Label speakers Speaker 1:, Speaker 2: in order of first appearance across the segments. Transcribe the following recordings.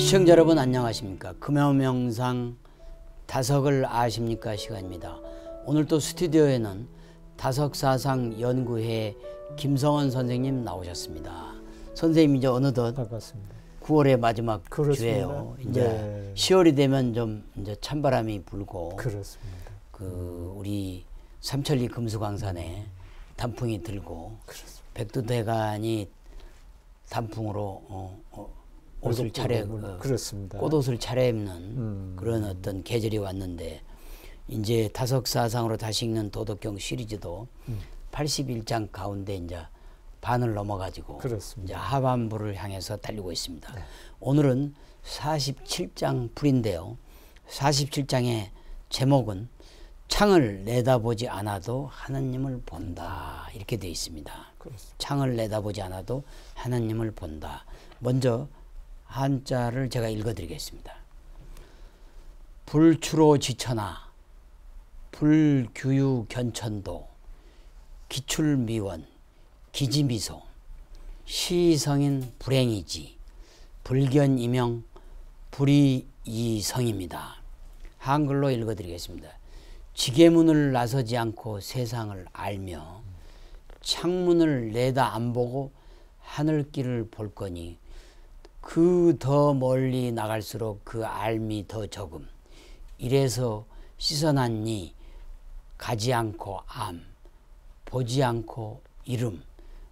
Speaker 1: 시청자 여러분 안녕하십니까. 금요명상 다석을 아십니까 시간입니다. 오늘 또 스튜디오에는 다석사상 연구회 김성원 선생님 나오셨습니다. 선생님 이제 어느덧
Speaker 2: 반갑습니다.
Speaker 1: 9월의 마지막
Speaker 2: 그렇습니다.
Speaker 1: 주에요. 이제
Speaker 2: 네.
Speaker 1: 10월이 되면 좀 이제 찬바람이 불고
Speaker 2: 그렇습니다.
Speaker 1: 우리 삼천리 금수강산에 단풍이 들고
Speaker 2: 그렇습니다.
Speaker 1: 백두대간이 단풍으로 옷을
Speaker 2: 그렇습니다.
Speaker 1: 꽃옷을 차려입는 그런 어떤 계절이 왔는데 이제 다석사상으로 다시 읽는 도덕경 시리즈도 81장 가운데 이제 반을 넘어가지고
Speaker 2: 그렇습니다.
Speaker 1: 이제 하반부를 향해서 달리고 있습니다.
Speaker 2: 네.
Speaker 1: 오늘은 47장 풀인데요. 47장의 제목은 창을 내다보지 않아도 하나님을 본다 이렇게 되어 있습니다.
Speaker 2: 그렇습니다.
Speaker 1: 창을 내다보지 않아도 하나님을 본다. 먼저 한자를 제가 읽어드리겠습니다. 불추로 지천하 불규유 견천도 기출미원 기지미소 시성인 불행이지 불견이명 불이이성입니다. 한글로 읽어드리겠습니다. 지게문을 나서지 않고 세상을 알며 창문을 내다 안 보고 하늘길을 볼 거니 그 더 멀리 나갈수록 그 알미 더 적음. 이래서 씻어놨니 가지 않고 암, 보지 않고 이름,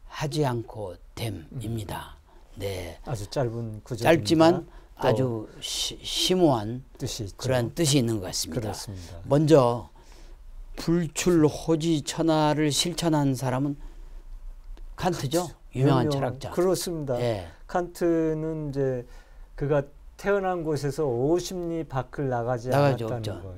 Speaker 1: 하지 않고 됨입니다. 네,
Speaker 2: 아주 짧은 구절입니다.
Speaker 1: 짧지만 아주 심오한
Speaker 2: 뜻이 있죠.
Speaker 1: 그런 뜻이 있는 것 같습니다.
Speaker 2: 그렇습니다.
Speaker 1: 먼저 불출호지천하를 실천한 사람은 칸트죠.
Speaker 2: 그렇죠.
Speaker 1: 유명한 철학자.
Speaker 2: 그렇습니다.
Speaker 1: 예.
Speaker 2: 칸트는 이제 그가 태어난 곳에서 50리 밖을 나가지 않았다는 거예요.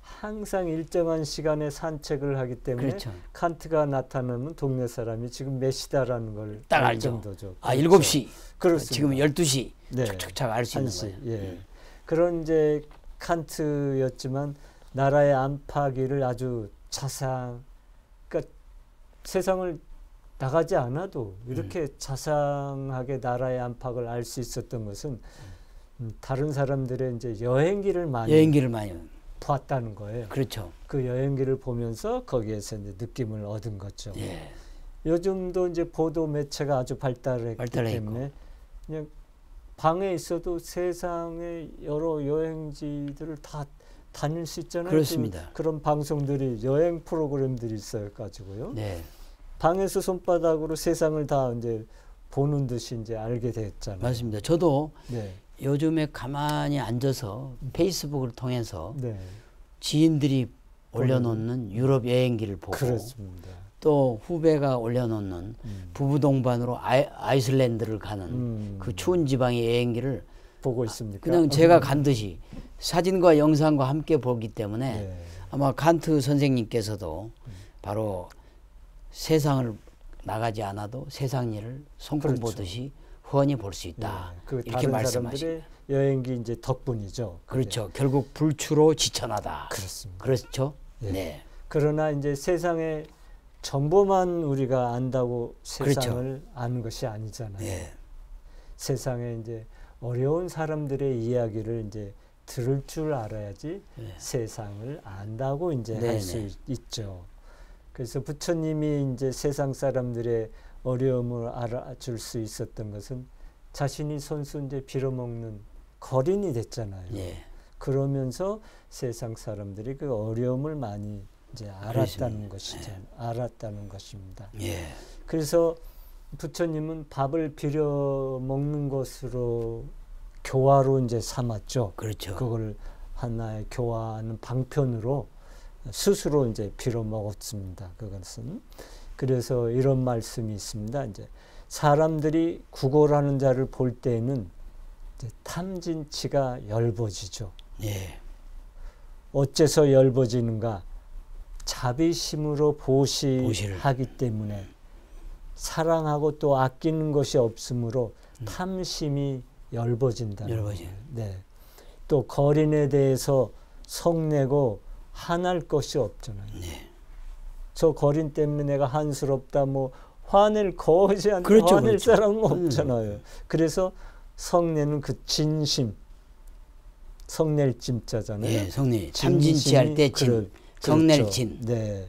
Speaker 2: 항상 일정한 시간에 산책을 하기 때문에
Speaker 1: 그렇죠.
Speaker 2: 칸트가 나타나면 동네 사람이 지금 몇 시다라는 걸
Speaker 1: 딱
Speaker 2: 알
Speaker 1: 알죠.
Speaker 2: 정도죠.
Speaker 1: 아,
Speaker 2: 그렇죠.
Speaker 1: 7시.
Speaker 2: 그렇습니다.
Speaker 1: 지금 12시.
Speaker 2: 네.
Speaker 1: 착착착 알 수 있는
Speaker 2: 1시.
Speaker 1: 거예요.
Speaker 2: 예. 그런 이제 칸트였지만 나라의 안팎을 아주 그러니까 세상을 나가지 않아도 이렇게 자상하게 나라의 안팎을 알 수 있었던 것은 다른 사람들의 이제 여행기를 많이 봤다는 거예요.
Speaker 1: 그렇죠.
Speaker 2: 그 여행기를 보면서 거기에서 이제 느낌을 얻은 거죠.
Speaker 1: 예.
Speaker 2: 요즘도 이제 보도 매체가 아주 발달했기 때문에 그냥 방에 있어도 세상의 여러 여행지들을 다 다닐 수 있잖아요.
Speaker 1: 그렇습니다.
Speaker 2: 그런 방송들이 여행 프로그램들이 있어 가지고요.
Speaker 1: 네.
Speaker 2: 방에서 손바닥으로 세상을 다 이제 보는 듯이 이제 알게 됐잖아요.
Speaker 1: 맞습니다. 저도
Speaker 2: 네.
Speaker 1: 요즘에 가만히 앉아서 페이스북을 통해서
Speaker 2: 네.
Speaker 1: 지인들이 올려놓는 유럽 여행기를 보고
Speaker 2: 그렇습니다.
Speaker 1: 또 후배가 올려놓는 부부 동반으로 아이슬란드를 가는 그 추운 지방의 여행기를
Speaker 2: 보고 있습니까?
Speaker 1: 그냥 제가 간 듯이 사진과 영상과 함께 보기 때문에
Speaker 2: 네.
Speaker 1: 아마 칸트 선생님께서도 바로 세상을 나가지 않아도 세상 일을 손금
Speaker 2: 그렇죠.
Speaker 1: 보듯이 훤히 볼 수 있다.
Speaker 2: 네. 그
Speaker 1: 이렇게
Speaker 2: 다른
Speaker 1: 말씀하십니다.
Speaker 2: 사람들의 여행기 이제 덕분이죠.
Speaker 1: 그렇죠. 결국 불추로 지천하다.
Speaker 2: 그렇습니다.
Speaker 1: 그렇죠.
Speaker 2: 예.
Speaker 1: 네.
Speaker 2: 그러나 이제 세상의 정보만 우리가 안다고 세상을
Speaker 1: 그렇죠.
Speaker 2: 아는 것이 아니잖아요.
Speaker 1: 예.
Speaker 2: 세상에 이제 어려운 사람들의 이야기를 이제 들을 줄 알아야지
Speaker 1: 예.
Speaker 2: 세상을 안다고 이제
Speaker 1: 네네.
Speaker 2: 할 수 있죠. 그래서 부처님이 이제 세상 사람들의 어려움을 알아줄 수 있었던 것은 자신이 손수 이제 빌어먹는 거린이 됐잖아요.
Speaker 1: 예.
Speaker 2: 그러면서 세상 사람들이 그 어려움을 많이 이제 알았다는 것이죠. 알았다는 것입니다.
Speaker 1: 예.
Speaker 2: 그래서 부처님은 밥을 빌어 먹는 것으로 교화로 이제 삼았죠.
Speaker 1: 그렇죠.
Speaker 2: 그걸 하나의 교화하는 방편으로 스스로 이제 빌어 먹었습니다. 그것은. 그래서 이런 말씀이 있습니다. 이제 사람들이 구걸하는 자를 볼 때에는 이제 탐진치가 열버지죠.
Speaker 1: 예.
Speaker 2: 어째서 열버지는가? 자비심으로
Speaker 1: 보시를.
Speaker 2: 보시하기 때문에 사랑하고 또 아끼는 것이 없으므로 탐심이 열버진다는 거예요. 네. 또 거린에 대해서 성내고 화날 것이 없잖아요.
Speaker 1: 네.
Speaker 2: 저 거린 때문에 내가 한스럽다 뭐 화낼 거지 않는
Speaker 1: 그렇죠,
Speaker 2: 화낼
Speaker 1: 그렇죠.
Speaker 2: 사람은 없잖아요. 그래서 성내는 그 진심, 성낼 진자잖아요.
Speaker 1: 예, 성내. 참진치할 때 진, 성낼
Speaker 2: 그렇죠.
Speaker 1: 진.
Speaker 2: 네,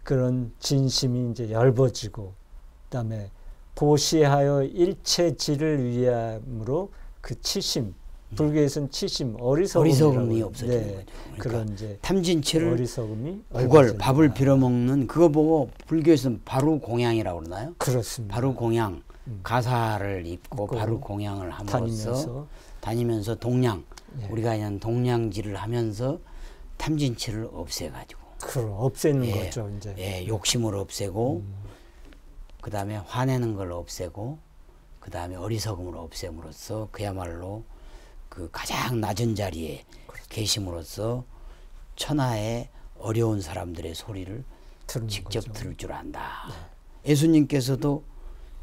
Speaker 2: 그런 진심이 이제 얇아지고, 그다음에 보시하여 일체지를 위함으로 그 치심, 불교에서는 치심,
Speaker 1: 어리석음이 없어지는
Speaker 2: 네,
Speaker 1: 거죠. 그러니까
Speaker 2: 그런 이제
Speaker 1: 탐진치를
Speaker 2: 어리석음이
Speaker 1: 국을 밥을 빌어 먹는 그거 보고 불교에서는 바루 공양이라고 그러나요?
Speaker 2: 그렇습니다.
Speaker 1: 바루 공양, 가사를 입고 바루 공양을 함으로써 다니면서 동양,
Speaker 2: 예.
Speaker 1: 우리가 그냥 동양질을 하면서 탐진치를 없애가지고
Speaker 2: 없애는
Speaker 1: 예,
Speaker 2: 거죠, 이제.
Speaker 1: 예, 욕심을 없애고 그 다음에 화내는 걸 없애고 그 다음에 어리석음을 없앰으로써 그야말로 그 가장 낮은 자리에 계심으로써 천하의 어려운 사람들의 소리를 직접
Speaker 2: 거죠.
Speaker 1: 들을 줄 안다. 예수님께서도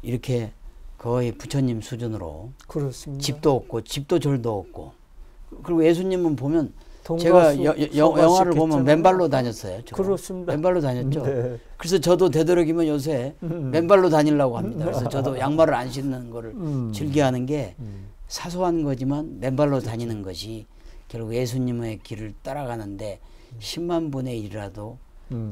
Speaker 1: 이렇게 거의 부처님 수준으로
Speaker 2: 그렇습니다.
Speaker 1: 집도 없고 집도 절도 없고 그리고 예수님은 보면 제가 영화를 보면 맨발로 다녔어요. 주로.
Speaker 2: 그렇습니다.
Speaker 1: 맨발로 다녔죠.
Speaker 2: 네.
Speaker 1: 그래서 저도 되도록이면 요새 맨발로 다니려고 합니다. 그래서 저도 양말을 안 신는 거를 즐겨하는 게 사소한 거지만 맨발로 다니는 것이 결국 예수님의 길을 따라가는데 10만 분의 1이라도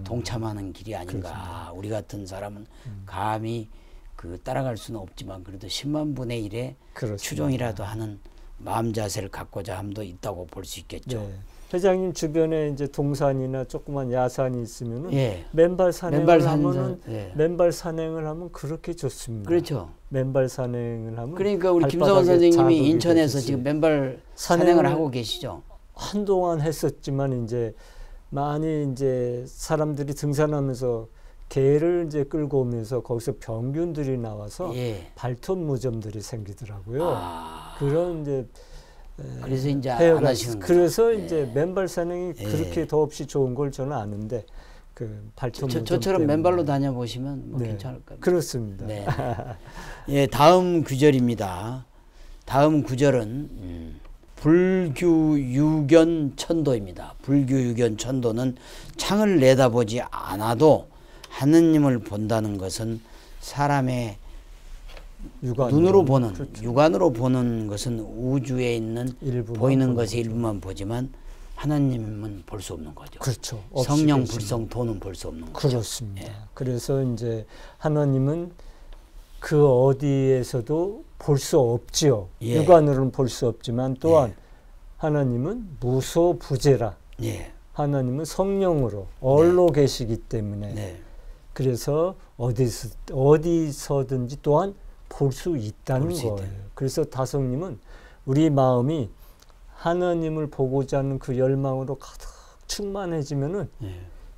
Speaker 1: 동참하는 길이 아닌가. 그렇습니다. 우리 같은 사람은 감히 그 따라갈 수는 없지만 그래도 10만 분의 1의 그렇습니다. 추종이라도 하는 마음 자세를 갖고자 함도 있다고 볼 수 있겠죠.
Speaker 2: 네. 회장님 주변에 이제 동산이나 조그만 야산이 있으면은
Speaker 1: 예.
Speaker 2: 맨발 산행을 하면은
Speaker 1: 예.
Speaker 2: 맨발 산행을 하면 그렇게 좋습니다.
Speaker 1: 그렇죠.
Speaker 2: 맨발 산행을 하면
Speaker 1: 그러니까 우리 김성원 선생님이 인천에서 지금 맨발 산행을 하고 계시죠.
Speaker 2: 한동안 했었지만 이제 많이 이제 사람들이 등산하면서 개를 이제 끌고 오면서 거기서 병균들이 나와서
Speaker 1: 예.
Speaker 2: 발톱 무좀들이 생기더라고요. 그런 이제
Speaker 1: 그래서 이제 안 하시는 거죠.
Speaker 2: 그래서
Speaker 1: 예.
Speaker 2: 이제 맨발 산행이
Speaker 1: 예.
Speaker 2: 그렇게 더없이 좋은 걸 저는 아는데 그 발톱 무좀
Speaker 1: 저처럼
Speaker 2: 때문에.
Speaker 1: 맨발로 다녀보시면 뭐
Speaker 2: 네.
Speaker 1: 괜찮을까요?
Speaker 2: 그렇습니다.
Speaker 1: 네. 예, 다음 구절입니다. 다음 구절은 불규유견 천도입니다. 불규유견 천도는 창을 내다보지 않아도 하느님을 본다는 것은 사람의 눈으로 보는, 그렇죠. 육안으로 보는 것은 우주에 있는 보이는 것의 일부만 보지만 하나님은 볼 수 없는 거죠.
Speaker 2: 그렇죠.
Speaker 1: 성령 불성도는 볼 수 없는 거죠.
Speaker 2: 그렇습니다.
Speaker 1: 예.
Speaker 2: 그래서 이제 하나님은 그 어디에서도 볼 수 없지요.
Speaker 1: 예.
Speaker 2: 육안으로는 볼 수 없지만 또한
Speaker 1: 예.
Speaker 2: 하나님은 무소부재라.
Speaker 1: 예.
Speaker 2: 하나님은 성령으로 얼로 계시기 때문에
Speaker 1: 네.
Speaker 2: 그래서 어디서든지 또한 볼 수 있다는 거예요. 그래서 다성님은 우리 마음이 하나님을 보고자 하는 그 열망으로 가득 충만해지면은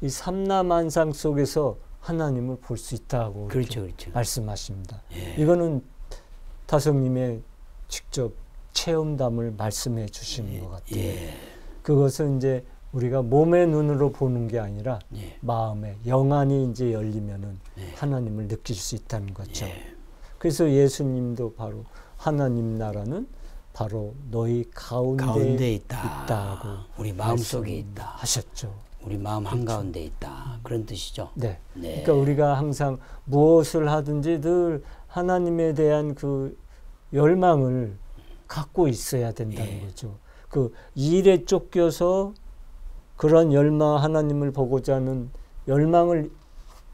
Speaker 2: 이 삼라만상 속에서 하나님을 볼 수 있다고
Speaker 1: 그렇죠, 그렇죠.
Speaker 2: 말씀하십니다.
Speaker 1: 예.
Speaker 2: 이거는 다성님의 직접 체험담을 말씀해 주시는 것 같아요.
Speaker 1: 예.
Speaker 2: 그것은 이제 우리가 몸의 눈으로 보는 게 아니라
Speaker 1: 예.
Speaker 2: 마음의 영안이 이제 열리면은
Speaker 1: 예.
Speaker 2: 하나님을 느낄 수 있다는 거죠.
Speaker 1: 예.
Speaker 2: 그래서 예수님도 바로 하나님 나라는 바로 너희 가운데 있다고
Speaker 1: 우리 마음속에 있다
Speaker 2: 하셨죠.
Speaker 1: 우리 마음 한가운데 있다. 그런 뜻이죠.
Speaker 2: 네.
Speaker 1: 네.
Speaker 2: 그러니까 우리가 항상 무엇을 하든지 늘 하나님에 대한 그 열망을 갖고 있어야 된다는 거죠. 그 일에 쫓겨서 그런 열망, 하나님을 보고자 하는 열망을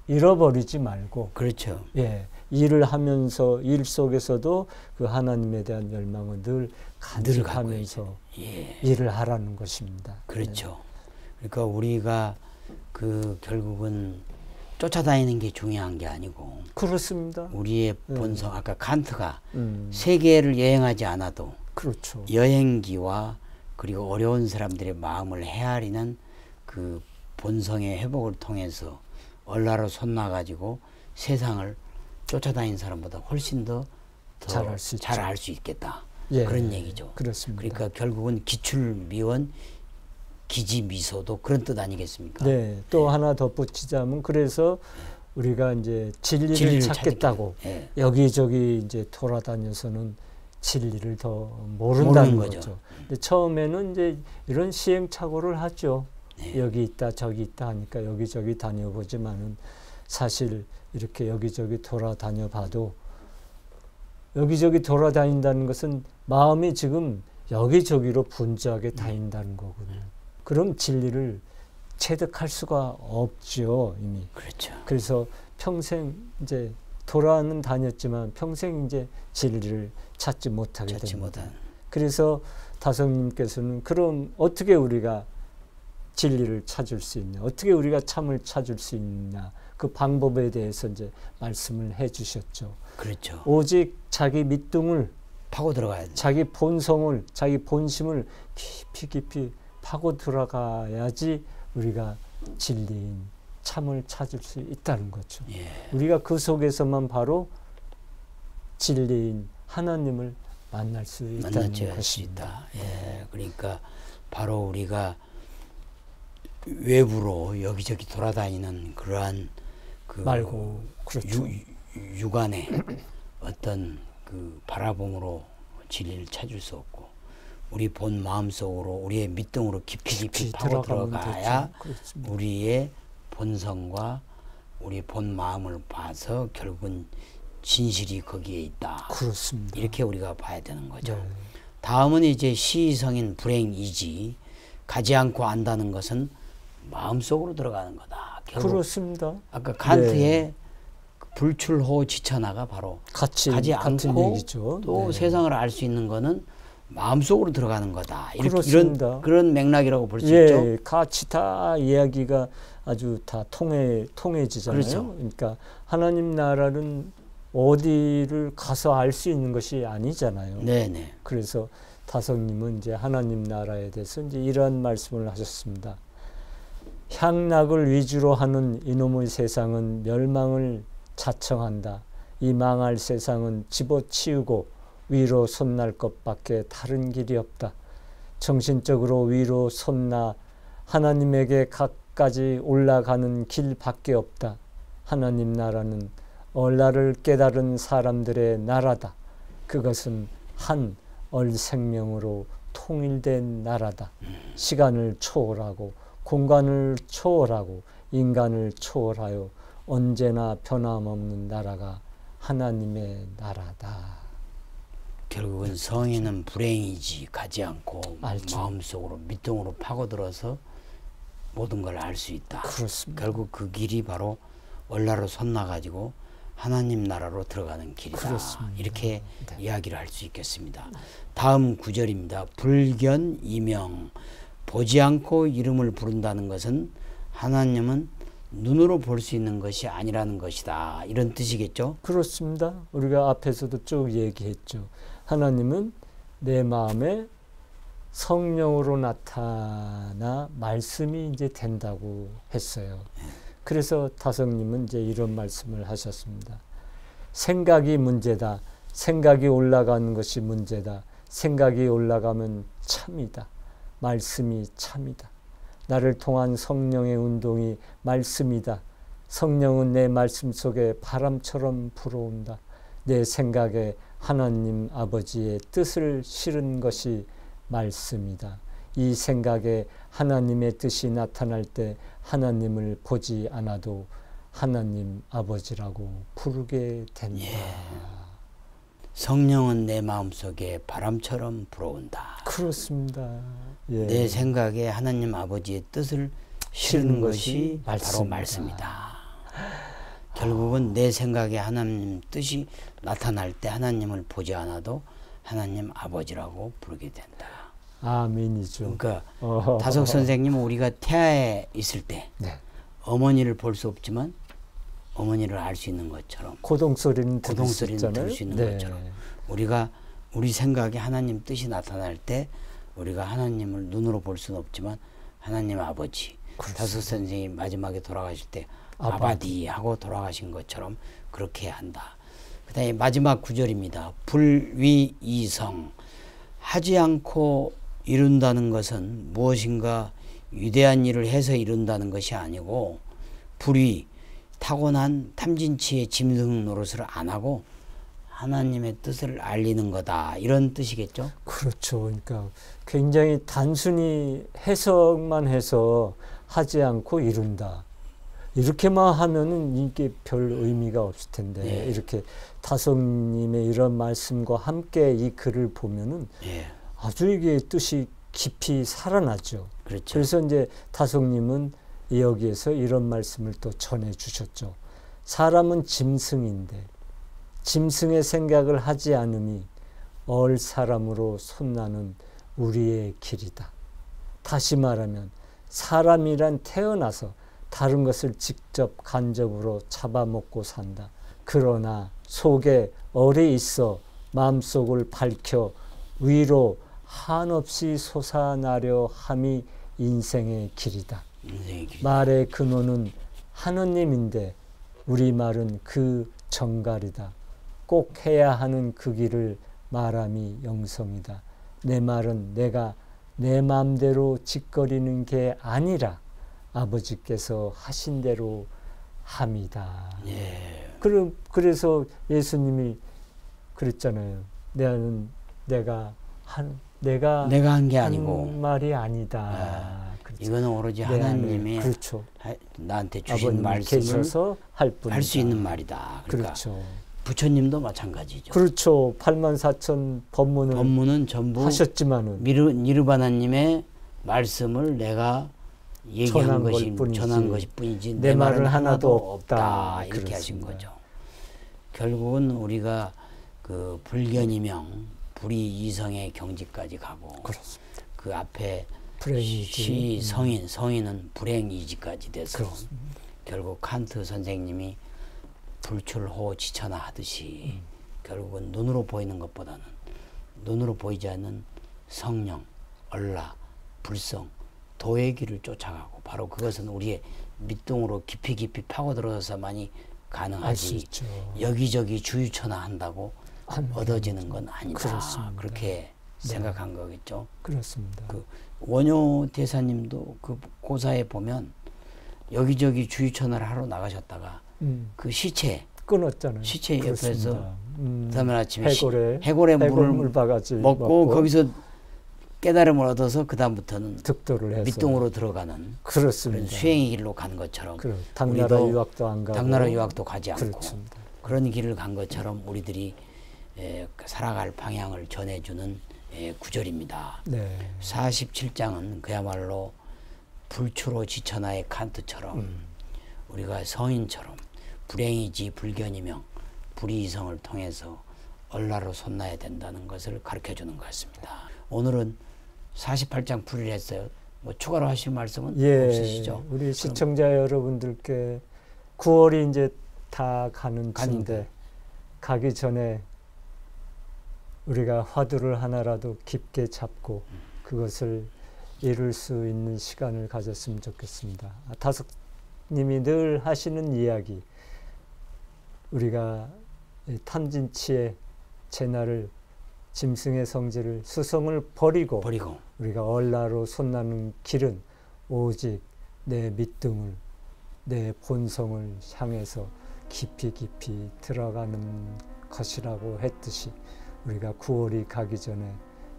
Speaker 2: 잃어버리지 말고,
Speaker 1: 그렇죠.
Speaker 2: 예, 일을 하면서 일 속에서도 그 하나님에 대한 열망을 늘 간직하면서 일을 하라는 것입니다.
Speaker 1: 그렇죠.
Speaker 2: 네.
Speaker 1: 그러니까 우리가 그 결국은 쫓아다니는 게 중요한 게 아니고,
Speaker 2: 그렇습니다.
Speaker 1: 우리의 본성, 아까 칸트가 세계를 여행하지 않아도
Speaker 2: 그렇죠.
Speaker 1: 여행기와 그리고 어려운 사람들의 마음을 헤아리는 그 본성의 회복을 통해서 얼라로 손놔가지고 세상을 쫓아다니는 사람보다 훨씬 더 잘 알 수 있겠다.
Speaker 2: 예,
Speaker 1: 그런 얘기죠.
Speaker 2: 그렇습니다.
Speaker 1: 그러니까 결국은 기출미원 기지미소도 그런 뜻 아니겠습니까?
Speaker 2: 네. 또 하나 덧붙이자면 그래서 우리가 이제 진리를 찾겠다고 여기저기 이제 돌아다녀서는 진리를 더 모른다는 거죠. 근데 처음에는 이제 이런 시행착오를 하죠. 여기 있다 저기 있다 하니까 여기저기 다녀보지만은 사실 이렇게 여기저기 돌아다녀 봐도 여기저기 돌아다닌다는 것은 마음이 지금 여기저기로 분주하게 다닌다는 거거든요. 그럼 진리를 체득할 수가 없죠, 이미.
Speaker 1: 그렇죠.
Speaker 2: 그래서 평생 이제 돌아는 다녔지만 평생 이제 진리를 찾지 못하게 됩니다. 그래서 다성님께서는 그럼 어떻게 우리가 진리를 찾을 수 있냐, 어떻게 우리가 참을 찾을 수 있냐, 그 방법에 대해서 이제 말씀을 해주셨죠.
Speaker 1: 그렇죠.
Speaker 2: 오직 자기 밑둥을
Speaker 1: 파고 들어가야 돼.
Speaker 2: 자기 본성을, 자기 본심을 깊이 파고 들어가야지 우리가 진리인 참을 찾을 수 있다는 거죠.
Speaker 1: 예.
Speaker 2: 우리가 그 속에서만 바로 진리인 하나님을 만날 수 있다는 것입니다.
Speaker 1: 예. 그러니까 바로 우리가 외부로 여기저기 돌아다니는 그러한 그
Speaker 2: 말고 그렇죠.
Speaker 1: 육안의 어떤 그 바라봄으로 진리를 찾을 수 없고 우리 본 마음속으로 우리의 밑둥으로 깊이 파고 들어가야 우리의 본성과 우리 본 마음을 봐서 결국은 진실이 거기에 있다.
Speaker 2: 그렇습니다.
Speaker 1: 이렇게 우리가 봐야 되는 거죠.
Speaker 2: 네.
Speaker 1: 다음은 이제 시성인 불행이지. 가지 않고 안다는 것은 마음속으로 들어가는 거다.
Speaker 2: 그렇습니다.
Speaker 1: 아까 칸트의 불출호 지천하가 바로 가지 않고
Speaker 2: 얘기죠.
Speaker 1: 또 세상을 알 수 있는 거는 마음속으로 들어가는 거다.
Speaker 2: 그렇습니다.
Speaker 1: 그런 맥락이라고 볼 수 있죠.
Speaker 2: 같이 다 이야기가 아주 다 통해지잖아요.
Speaker 1: 그렇죠.
Speaker 2: 그러니까 하나님 나라는 어디를 가서 알 수 있는 것이 아니잖아요.
Speaker 1: 네네.
Speaker 2: 그래서 다성님은 이제 하나님 나라에 대해서 이제 이러한 말씀을 하셨습니다. 향락을 위주로 하는 이놈의 세상은 멸망을 자청한다. 이 망할 세상은 집어치우고 위로 솟날 것밖에 다른 길이 없다. 정신적으로 위로 솟나 하나님에게 가까이 올라가는 길밖에 없다. 하나님 나라는 얼라를 깨달은 사람들의 나라다. 그것은 한 얼생명으로 통일된 나라다. 시간을 초월하고 공간을 초월하고 인간을 초월하여 언제나 변함없는 나라가 하나님의 나라다.
Speaker 1: 결국은 성인은 불행이지 가지 않고
Speaker 2: 알죠.
Speaker 1: 마음속으로 밑둥으로 파고들어서 모든 걸 알 수 있다.
Speaker 2: 그렇습니다.
Speaker 1: 결국 그 길이 바로 얼라로 솟나가지고 하나님 나라로 들어가는 길이다.
Speaker 2: 그렇습니다.
Speaker 1: 이렇게 이야기를 할 수 있겠습니다. 다음 구절입니다. 불견 이명. 보지 않고 이름을 부른다는 것은 하나님은 눈으로 볼 수 있는 것이 아니라는 것이다. 이런 뜻이겠죠?
Speaker 2: 그렇습니다. 우리가 앞에서도 쭉 얘기했죠. 하나님은 내 마음에 성령으로 나타나 말씀이 이제 된다고 했어요. 그래서 다성님은 이제 이런 말씀을 하셨습니다. 생각이 문제다. 생각이 올라가는 것이 문제다. 생각이 올라가면 참이다. 말씀이 참이다. 나를 통한 성령의 운동이 말씀이다. 성령은 내 말씀 속에 바람처럼 불어온다. 내 생각에 하나님 아버지의 뜻을 실은 것이 말씀이다. 이 생각에 하나님의 뜻이 나타날 때 하나님을 보지 않아도 하나님 아버지라고 부르게 된다.
Speaker 1: 성령은 내 마음속에 바람처럼 불어온다.
Speaker 2: 그렇습니다.
Speaker 1: 내 생각에 하나님 아버지의 뜻을 실은 것이 바로 말씀이다. 결국은 내 생각에 하나님 뜻이 나타날 때 하나님을 보지 않아도 하나님 아버지라고 부르게 된다.
Speaker 2: 아멘이죠.
Speaker 1: 그러니까 다석 선생님은 우리가 태아에 있을 때 어머니를 볼 수 없지만 어머니를 알 수 있는 것처럼
Speaker 2: 고동소리는
Speaker 1: 들을 수 있는 것처럼 우리가 우리 생각에 하나님 뜻이 나타날 때 우리가 하나님을 눈으로 볼 수는 없지만 하나님 아버지 다섯 선생이 마지막에 돌아가실 때 아바디 하고 돌아가신 것처럼 그렇게 한다. 그 다음에 마지막 구절입니다. 불위이성. 하지 않고 이룬다는 것은 무엇인가 위대한 일을 해서 이룬다는 것이 아니고 불위, 타고난 탐진치의 짐승 노릇을 안 하고 하나님의 뜻을 알리는 거다. 이런 뜻이겠죠?
Speaker 2: 그렇죠. 그러니까 굉장히 단순히 해석만 해서 하지 않고 이룬다. 이렇게만 하면은 이게 별 의미가 없을 텐데
Speaker 1: 예.
Speaker 2: 이렇게 타성님의 이런 말씀과 함께 이 글을 보면은
Speaker 1: 예.
Speaker 2: 아주 이게 뜻이 깊이 살아나죠.
Speaker 1: 그렇죠.
Speaker 2: 그래서 이제 타성님은 여기에서 이런 말씀을 또 전해 주셨죠. 사람은 짐승인데 짐승의 생각을 하지 않으니 얼 사람으로 손나는 우리의 길이다. 다시 말하면 사람이란 태어나서 다른 것을 직접 간접으로 잡아먹고 산다. 그러나 속에 얼이 있어 마음속을 밝혀 위로 한없이 솟아나려 함이 인생의 길이다. 말의 근원은 하느님인데 우리 말은 그 정갈이다. 꼭 해야 하는 그 길을 말함이 영성이다. 내 말은 내가 내 마음대로 짓거리는 게 아니라 아버지께서 하신 대로 함이다.
Speaker 1: 예.
Speaker 2: 그래서 예수님이 그랬잖아요. 내가 한
Speaker 1: 게 아니고
Speaker 2: 말이 아니다. 그렇죠.
Speaker 1: 이거는 오로지 하나님의
Speaker 2: 그렇죠.
Speaker 1: 나한테 주신 말씀을
Speaker 2: 계셔서 할
Speaker 1: 수 있는 말이다. 그러니까
Speaker 2: 그렇죠.
Speaker 1: 부처님도 마찬가지죠.
Speaker 2: 그렇죠. 84,000 법문은
Speaker 1: 전부
Speaker 2: 하셨지만은
Speaker 1: 니르바나님의 말씀을 내가 얘기한 전한 것이 뿐이지 내 말은 하나도 없다. 이렇게
Speaker 2: 그렇습니다.
Speaker 1: 하신 거죠. 결국은 우리가 그 불견이명 불이이성의 경지까지 가고
Speaker 2: 그렇습니다.
Speaker 1: 그 앞에
Speaker 2: 불행이지.
Speaker 1: 성인은 불행이지까지 돼서
Speaker 2: 그렇습니다.
Speaker 1: 결국 칸트 선생님이 불출호 지천하 하듯이 결국은 눈으로 보이는 것보다는 눈으로 보이지 않는 성령, 얼라, 불성, 도의 길을 쫓아가고 바로 그것은 우리의 밑동으로 깊이 파고들어서만이 가능하지 여기저기 주유천하 한다고 얻어지는 건 아니다.
Speaker 2: 그렇습니다.
Speaker 1: 그렇게 생각한 거겠죠.
Speaker 2: 그렇습니다.
Speaker 1: 그 원효 대사님도 그 고사에 보면 여기저기 주유천하를 하러 나가셨다가 그 시체
Speaker 2: 끊었잖아요.
Speaker 1: 시체 옆에서 다음날 아침에
Speaker 2: 해골에
Speaker 1: 물을 먹고 거기서 깨달음을 얻어서 그 다음부터는
Speaker 2: 득도를 해서
Speaker 1: 밑동으로 들어가는
Speaker 2: 그렇습니다.
Speaker 1: 그런 수행의 길로 간 것처럼
Speaker 2: 당나라 유학도 안 가고
Speaker 1: 당나라 유학도 가지 않고
Speaker 2: 그렇습니다.
Speaker 1: 그런 길을 간 것처럼 우리들이 살아갈 방향을 전해주는 구절입니다.
Speaker 2: 네.
Speaker 1: 47장은 그야말로 불출호 지천하의 칸트처럼 우리가 성인처럼 불행이지 불견이명 불이이성을 통해서 얼라로 솟나야 된다는 것을 가르쳐주는 것 같습니다. 오늘은 48장 풀이를 했어요. 뭐 추가로 하실 말씀은 없으시죠?
Speaker 2: 우리 시청자 여러분들께 9월이 이제 다 가는 쯤인데 가기 전에 우리가 화두를 하나라도 깊게 잡고 그것을 이룰 수 있는 시간을 가졌으면 좋겠습니다. 다섯님이 늘 하시는 이야기, 우리가 탐진치의 제나를 짐승의 성질을 수성을 버리고 우리가 얼라로 솟나는 길은 오직 내 밑둥을 내 본성을 향해서 깊이 들어가는 것이라고 했듯이 우리가 9월이 가기 전에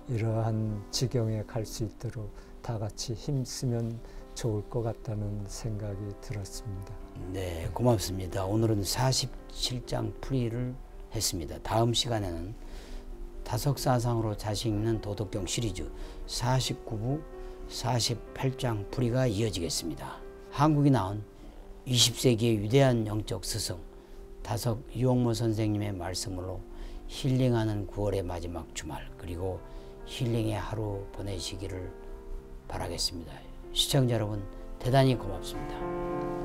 Speaker 2: 이러한 지경에 갈 수 있도록 다 같이 힘쓰면 좋을 것 같다는 생각이 들었습니다.
Speaker 1: 네, 고맙습니다. 오늘은 47장 풀이를 했습니다. 다음 시간에는 다석사상으로 자식 있는 도덕경 시리즈 49부 48장 풀이가 이어지겠습니다. 한국이 나온 20세기의 위대한 영적 스승 다석 유옥모 선생님의 말씀으로 힐링하는 9월의 마지막 주말 그리고 힐링의 하루 보내시기를 바라겠습니다. 시청자 여러분 대단히 고맙습니다.